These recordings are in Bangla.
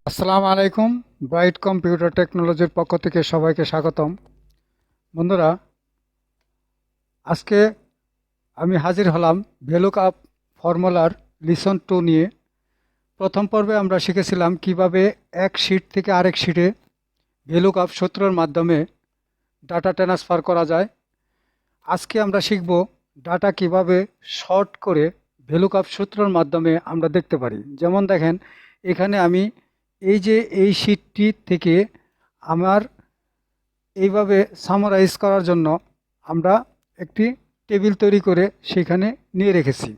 আসসালামু আলাইকুম। ব্রাইট কম্পিউটার টেকনোলজির পক্ষ থেকে সবাইকে স্বাগতম। বন্ধুরা, আজকে আমি হাজির হলাম ভেলুকআপ ফর্মুলার লিসন 2 নিয়ে। প্রথম পর্বে আমরা শিখেছিলাম কিভাবে এক শীট থেকে আরেক শীটে ভেলুকআপ সূত্রের মাধ্যমে ডাটা ট্রান্সফার করা যায়। আজকে আমরা শিখব ডাটা কিভাবে শর্ট করে ভেলুকআপ সূত্রের মাধ্যমে আমরা দেখতে পারি। যেমন দেখেন, এখানে আমি এই শীটটি থেকে আমার এইভাবে সামারাইজ করার জন্য আমরা একটি টেবিল তৈরি করে সেখানে নিয়ে রেখেছি।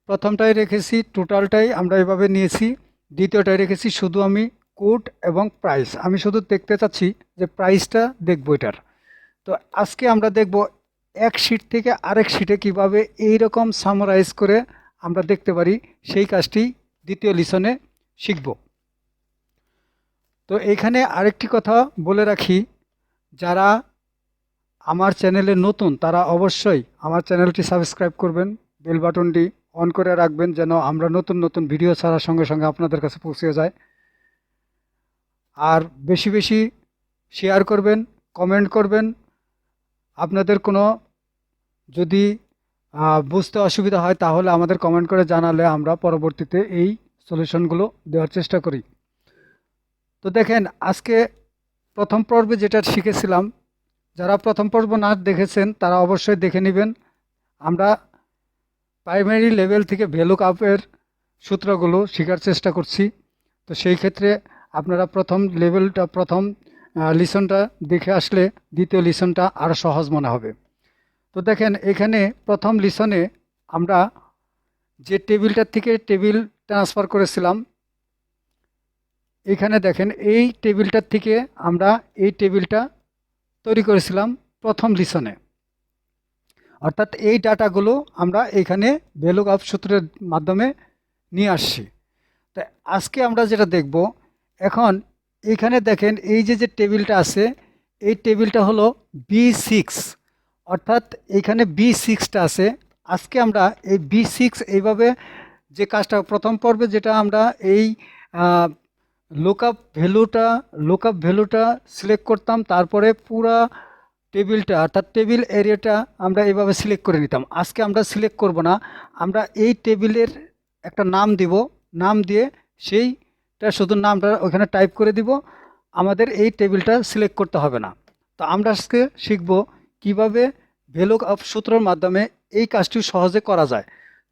প্রথমটায় রেখেছি টোটালটাই আমরা এভাবে নিয়েছি, দ্বিতীয়টায় রেখেছি শুধু আমি কোড এবং প্রাইস। আমি শুধু দেখতে চাচ্ছি যে প্রাইসটা দেখব এটার। তো আজকে আমরা দেখব এক শীট থেকে আরেক শীটে কিভাবে এই রকম সামারাইজ করে আমরা দেখতে পারি, সেই কাজটি দ্বিতীয় লিসনে শিখব। তো এখানে আরেকটি কথা বলে রাখি, যারা আমার চ্যানেলে নতুন তারা অবশ্যই আমার চ্যানেলটি সাবস্ক্রাইব করবেন, বেল বাটনটি অন করে রাখবেন যেন আমরা নতুন নতুন ভিডিও ছাড়ার সঙ্গে সঙ্গে আপনাদের কাছে পৌঁছে যায়। আর বেশি বেশি শেয়ার করবেন, কমেন্ট করবেন। আপনাদের কোনো যদি বুঝতে অসুবিধা হয় তাহলে আমাদের কমেন্ট করে জানালে আমরা পরবর্তীতে এই সলিউশনগুলো দেওয়ার চেষ্টা করি। তো দেখেন, আজকে প্রথম পর্বে যেটা শিখেছিলাম, যারা প্রথম পর্ব না দেখেছেন তারা অবশ্যই দেখে নেবেন। আমরা প্রাইমারি লেভেল থেকে ভ্যালুকআপের সূত্রগুলো শেখার চেষ্টা করছি। তো সেই ক্ষেত্রে আপনারা প্রথম লিসনটা দেখে আসলে দ্বিতীয় লিসনটা আরও সহজ মনে হবে। তো দেখেন, এখানে প্রথম লিসনে আমরা যে টেবিলটার থেকে টেবিল ট্রান্সফার করেছিলাম, এখানে দেখেন এই টেবিলটার থেকে আমরা এই টেবিলটা তৈরি করেছিলাম প্রথম লিসনে। অর্থাৎ এই ডাটাগুলো আমরা এখানে ভ্যালুকআপ সূত্রের মাধ্যমে নিয়ে আসছি। তা আজকে আমরা যেটা দেখব, এখন এখানে দেখেন এই যে টেবিলটা আছে, এই টেবিলটা হলো B6, অর্থাৎ এখানে B6টা আছে। আজকে আমরা এই B6 এইভাবে যে কাজটা প্রথম পর্বে যেটা আমরা এই লুকআপ ভ্যালুটা সিলেক্ট করতাম, তারপরে পুরা টেবিলটা অর্থাৎ টেবিল এরিয়াটা আমরা এভাবে সিলেক্ট করে নিতাম। আজকে আমরা সিলেক্ট করব না, আমরা এই টেবিলের একটা নাম দিব, নাম দিয়ে সেইটা শুধু নামটা ওখানে টাইপ করে দিব, আমাদের এই টেবিলটা সিলেক্ট করতে হবে না। তো আমরা আজকে শিখব কিভাবে ভ্যালুকআপ সূত্রের মাধ্যমে এই কাজটি সহজে করা যায়।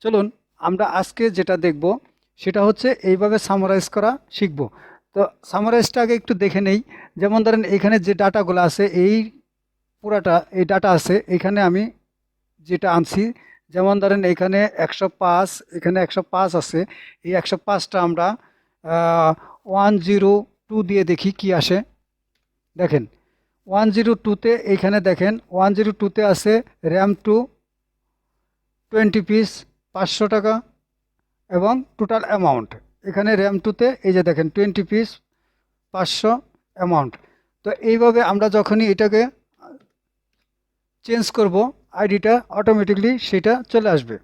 চলুন আমরা আজকে যেটা দেখব সেটা হচ্ছে এইভাবে সামারাইজ করা শিখব। তো সামারাইজটা আগে একটু দেখে নেই। যেমন ধরেন, এখানে যে ডাটাগুলো আছে এই পুরাটা এই ডাটা আছে, এখানে আমি যেটা আনছি, যেমন ধরেন এখানে 105, এখানে 105 আছে। এই 105টা আমরা 102 দিয়ে দেখি কি আসে। দেখেন 102তে এইখানে দেখেন 102তে আছে RAM2 20 পিস 500 টাকা এবং টোটাল অ্যামাউন্ট এখানে RAM2তে এই যে দেখেন 20 পিস 500 অ্যামাউন্ট। তো এইভাবে আমরা যখনই এটাকে চেঞ্জ করব, আইডিটা অটোমেটিকলি সেটা চলে আসবে।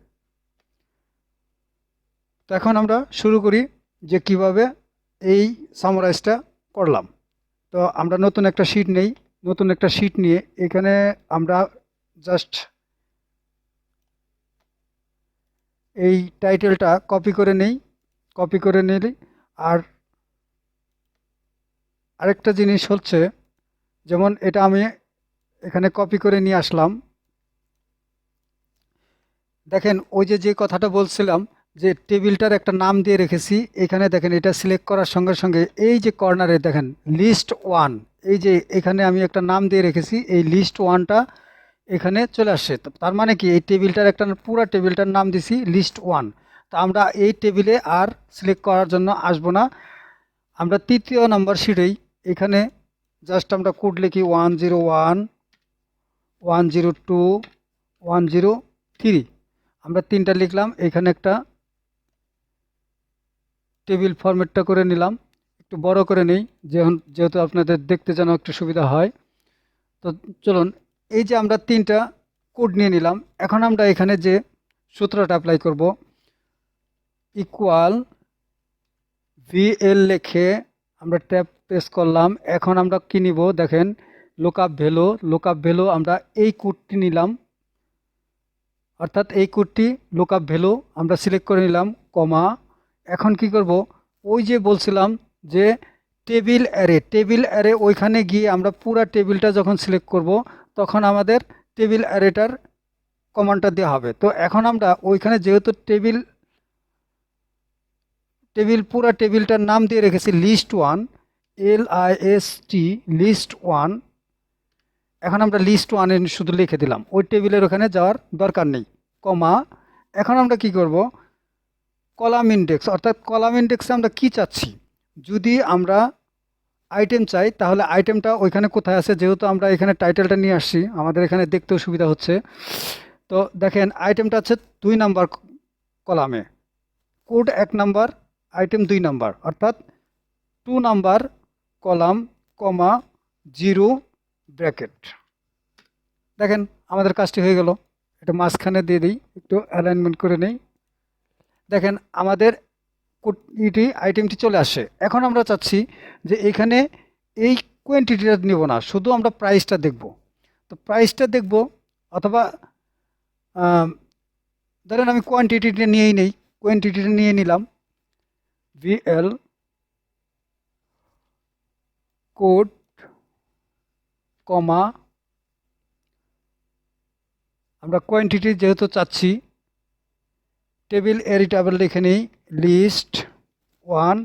তো এখন আমরা শুরু করি যে কিভাবে এই সামারাইজটা করলাম। তো আমরা নতুন একটা শিট নেই, নতুন একটা শিট নিয়ে এখানে আমরা জাস্ট এই টাইটেলটা কপি করে নেই, কপি করে নিলে। আর আরেকটা জিনিস হচ্ছে, যেমন এটা আমি এখানে কপি করে নিয়ে আসলাম। দেখেন ওই যে কথাটা বলছিলাম যে টেবিলটার একটা নাম দিয়ে রেখেছি, এখানে দেখেন এটা সিলেক্ট করার সঙ্গে সঙ্গে এই যে কর্নারে দেখেন লিস্ট 1, এই যে এখানে আমি একটা নাম দিয়ে রেখেছি, এই লিস্ট 1টা এখানে চলে আসছে। তার মানে কি এই টেবিলটার একটা পুরো টেবিলটার নাম দিছি লিস্ট 1। তো আমরা এই টেবিলে আর সিলেক্ট করার জন্য আসবো না। আমরা তৃতীয় নম্বর শিটেই এখানে জাস্ট আমরা কোড লিখি 101, 102, 103, আমরা 3টা লিখলাম। এখানে একটা টেবিল ফরম্যাটটা করে নিলাম, একটু বড় করে নেই যেহেতু আপনাদের দেখতে যেন একটু সুবিধা হয়। তো চলুন, এই যে আমরা 3টা কোড নিয়ে নিলাম। এখন আমরা এখানে যে সূত্রটা অ্যাপ্লাই করব, ইকুয়াল VL লিখে আমরা ট্যাব প্রেস করলাম। এখন আমরা কি নিব দেখেন, লুকআপ ভ্যালু আমরা এই কোডটি নিলাম, অর্থাৎ এই কোডটি লুকআপ ভ্যালু আমরা সিলেক্ট করে নিলাম, কমা। এখন কি করব, ওই যে বলছিলাম যে টেবিল অ্যারে ওইখানে গিয়ে আমরা পুরো টেবিলটা যখন সিলেক্ট করব তখন আমাদের টেবিল অ্যারেটার কমান্ডটা দেওয়া হবে। তো এখন আমরা ওইখানে যেহেতু টেবিল পুরো টেবিলটার নাম দিয়ে রেখেছি লিস্ট 1, LIST লিস্ট 1। এখন আমরা লিস্ট 1 শুধু লিখে দিলাম, ওই টেবিলের ওখানে যাওয়ার দরকার নেই, কমা। এখন আমরা কি করব, কলাম ইন্ডেক্স, অর্থাৎ কলাম ইন্ডেক্সে আমরা কি চাচ্ছি। যদি আমরা আইটেম চাই তাহলে আইটেমটা ওইখানে কোথায় আছে, যেহেতু আমরা এখানে টাইটেলটা নিয়ে আসছি আমাদের এখানে দেখতেও সুবিধা হচ্ছে। তো দেখেন আইটেমটা আছে 2 নাম্বার কলামে, কোড 1 নাম্বার, আইটেম 2 নাম্বার, অর্থাৎ 2 নাম্বার কলাম, কমা 0 ব্র্যাকেট। দেখেন আমাদের কাজটি হয়ে গেল। এটা মাঝখানে দিয়ে দিই, একটু অ্যালাইনমেন্ট করে নেই। দেখেন আমাদের আইটেমটি চলে আসে। এখন আমরা চাচ্ছি যে এখানে এই কোয়ান্টিটিটা নেব না, শুধু আমরা প্রাইসটা দেখব। তো প্রাইসটা দেখব, অথবা ধরেন আমি কোয়ান্টিটিটা নিয়েই নেই, কোয়ান্টিটিটা নিয়ে নিলাম, VL কোড, কমা আমরা কোয়ান্টিটি যেহেতু চাচ্ছি টেবিল এডিটেবল লিখে নিই লিস্ট 1,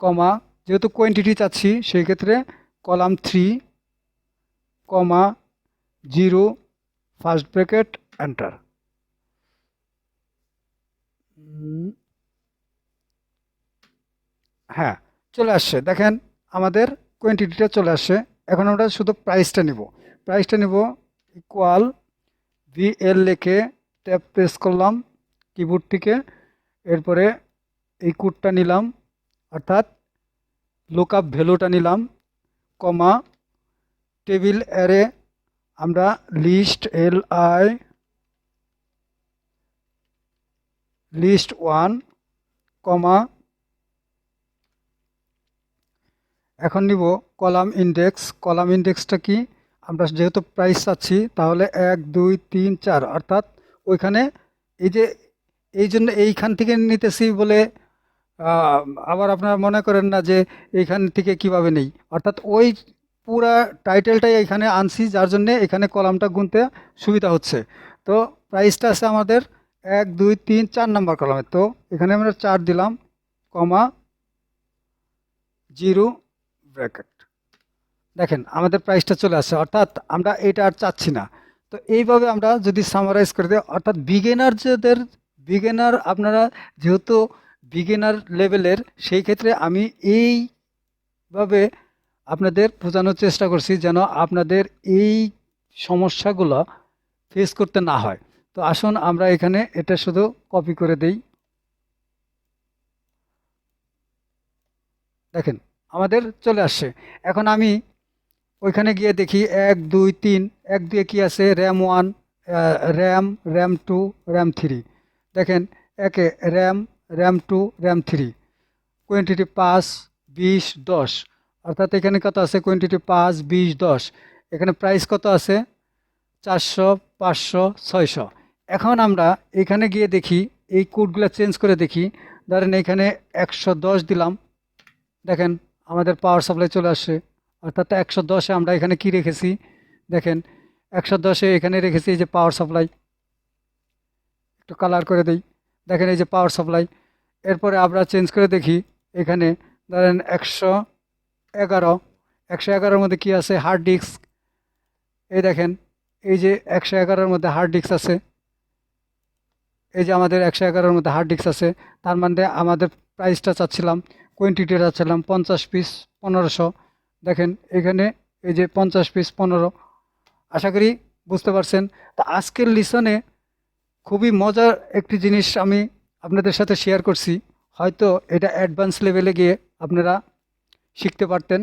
কমা যেহেতু কোয়ান্টিটি চাচ্ছি সেই ক্ষেত্রে কলাম 3, কমা 0 ফার্স্ট ব্র্যাকেট, এন্টার। হ্যাঁ, চলে আসছে। দেখেন আমাদের কোয়ান্টিটিটা চলে আসছে। এখন আমরা শুধু প্রাইসটা নিব ইকুয়াল VL লিখে ট্যাব প্রেস করলাম কিবোর্ড থেকে, এরপরে এই কোডটা নিলাম, অর্থাৎ লুকআপ ভ্যালুটা নিলাম, কমা টেবিল অ্যারে আমরা লিস্ট 1, কমা এখন নিব কলাম ইন্ডেক্সটা কি, আমরা যেহেতু প্রাইস চাচ্ছি তাহলে 1 2 3 4, অর্থাৎ ওইখানে এই যে এই জন্য এইখান থেকে নিতেছি বলে আবার আপনারা মনে করেন না যে এইখান থেকে কিভাবে নেই, অর্থাৎ ওই পুরা টাইটেলটাই এখানে আনছি, যার জন্য এখানে কলামটা গুনতে সুবিধা হচ্ছে। তো প্রাইসটা আছে আমাদের 1 2 3 4 নাম্বার কলামে, তো এখানে আমরা 4 দিলাম, কমা 0 ব্র্যাকেট। দেখেন আমাদের প্রাইসটা চলে আসছে, অর্থাৎ আমরা এটা আর চাচ্ছি না। তো এইভাবে আমরা যদি সামারাইজ করে দিই, অর্থাৎ বিগিনার আপনারা যেহেতু বিগিনার লেভেলের, সেই ক্ষেত্রে আমি এইভাবে আপনাদের বোঝানোর চেষ্টা করছি যেন আপনাদের এই সমস্যাগুলো ফেস করতে না হয়। তো আসুন আমরা এখানে এটা শুধু কপি করে দেই। দেখেন আমাদের চলে আসছে। এখন আমি ওইখানে গিয়ে দেখি 1 2 3, 1 2 কি আছে, RAM 1, RAM 2, RAM 3। দেখেন একে RAM 2, RAM 3, কোয়ান্টিটি 5 20 10, অর্থাৎ এখানে কত আছে, কোয়ান্টিটি 5 20 10, এখানে প্রাইস কত আছে 400 500 600। এখন আমরা এখানে গিয়ে দেখি এই কোডগুলো চেঞ্জ করে দেখি। ধরেন এখানে 110 দিলাম, দেখেন আমাদের পাওয়ার সাপ্লাই চলে আসছে। অর্থাৎ 110-এ আমরা এখানে কি রেখেছি, দেখেন 110-এ এখানে রেখেছি এই যে পাওয়ার সাপ্লাই, একটু কালার করে দেই। দেখেন এই যে পাওয়ার সাপ্লাই। এরপরে আমরা চেঞ্জ করে দেখি, এখানে ধরেন 111-এর মধ্যে কি আছে, হার্ড ডিস্ক। এই দেখেন এই যে 111-এর মধ্যে হার্ড ডিস্ক আছে, এই যে আমাদের 111-এর মধ্যে হার্ড ডিস্ক আছে। তার মানে আমাদের প্রাইসটা চাচ্ছিলাম, কোয়ান্টিটিটা চাচ্ছিলাম 50 পিস 1500। দেখেন এখানে এই যে 50 পিস 15। আশা করি বুঝতে পারছেন। তা আজকের লিসনে খুবই মজার একটি জিনিস আমি আপনাদের সাথে শেয়ার করছি, হয়তো এটা অ্যাডভান্স লেভেলে গিয়ে আপনারা শিখতে পারতেন।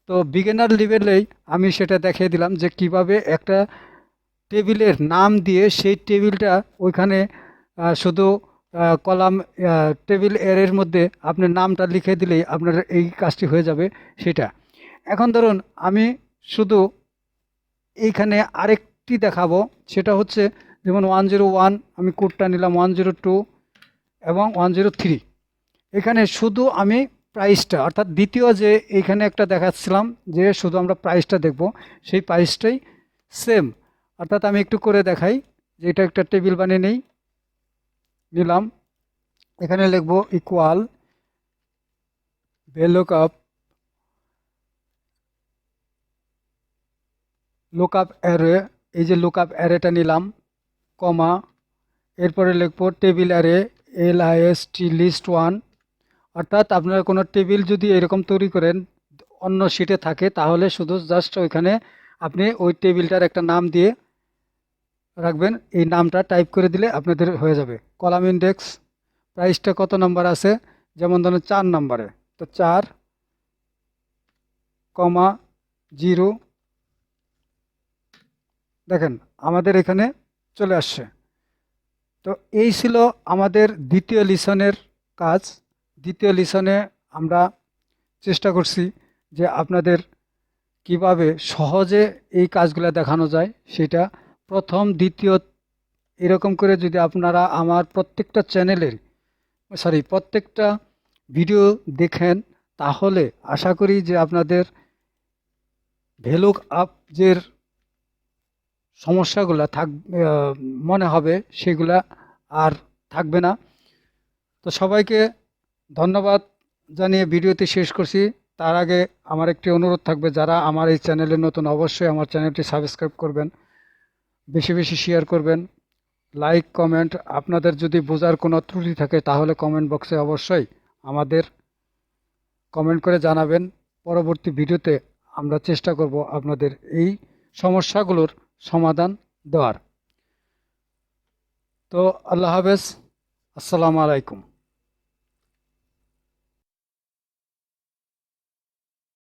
তো বিগিনার লেভেলেই আমি সেটা দেখিয়ে দিলাম যে কিভাবে একটা টেবিলের নাম দিয়ে সেই টেবিলটা ওইখানে শুধু কলাম টেবিল এর মধ্যে আপনার নামটা লিখে দিলেই আপনার এই কাজটি হয়ে যাবে সেটা। এখন ধরুন আমি শুধু এইখানে আরেকটি দেখাবো, সেটা হচ্ছে যেমন 101 আমি কোডটা নিলাম, 102 এবং 103। এখানে শুধু আমি প্রাইসটা, অর্থাৎ দ্বিতীয় যে এইখানে একটা দেখাচ্ছিলাম যে শুধু আমরা প্রাইসটা দেখব, সেই প্রাইসটাই সেম। অর্থাৎ আমি একটু করে দেখাই যে এটা একটা টেবিল বানিয়ে নিলাম। এখানে লিখব ইকুয়াল ভ্যালুকআপ লুকআপ অ্যারে, এই যে লুকআপ অ্যারেটা নিলাম, কমা, এরপরে লিখব টেবিল অ্যারে লিস্ট লিস্ট 1। অর্থাৎ আপনারা কোনো টেবিল যদি এরকম তৈরি করেন অন্য শিটে থাকে, তাহলে শুধু জাস্ট ওইখানে আপনি ওই টেবিলটার একটা নাম দিয়ে রাখবেন, এই নামটা টাইপ করে দিলে আপনাদের হয়ে যাবে। কলাম ইন্ডেক্স, প্রাইসটা কত নাম্বার আছে, যেমন ধরুন 4 নাম্বারে, তো 4, কমা, 0। দেখেন আমাদের এখানে চলে আসছে। তো এই ছিল আমাদের দ্বিতীয় লিসনের কাজ। দ্বিতীয় লিসনে আমরা চেষ্টা করছি যে আপনাদের কিভাবে সহজে এই কাজগুলো দেখানো যায় সেটা। প্রথম, দ্বিতীয়, এরকম করে যদি আপনারা আমার প্রত্যেকটা চ্যানেলের প্রত্যেকটা ভিডিও দেখেন, তাহলে আশা করি যে আপনাদের ভ্যালুক আপ যে সমস্যাগুলো মনে হবে সেগুলা আর থাকবে না। তো সবাইকে ধন্যবাদ জানিয়ে ভিডিওটি শেষ করছি। তার আগে আমার একটি অনুরোধ থাকবে, যারা আমার এই চ্যানেলে নতুন অবশ্যই আমার চ্যানেলটি সাবস্ক্রাইব করবেন, বেশি বেশি শেয়ার করবেন, লাইক কমেন্ট। আপনাদের যদি বোঝার কোনো ত্রুটি থাকে তাহলে কমেন্ট বক্সে অবশ্যই আমাদের কমেন্ট করে জানাবেন। পরবর্তী ভিডিওতে আমরা চেষ্টা করব আপনাদের এই সমস্যাগুলোর সমাধান দেওয়ার। তো আল্লাহ হাফেজ, আসসালামু আলাইকুম।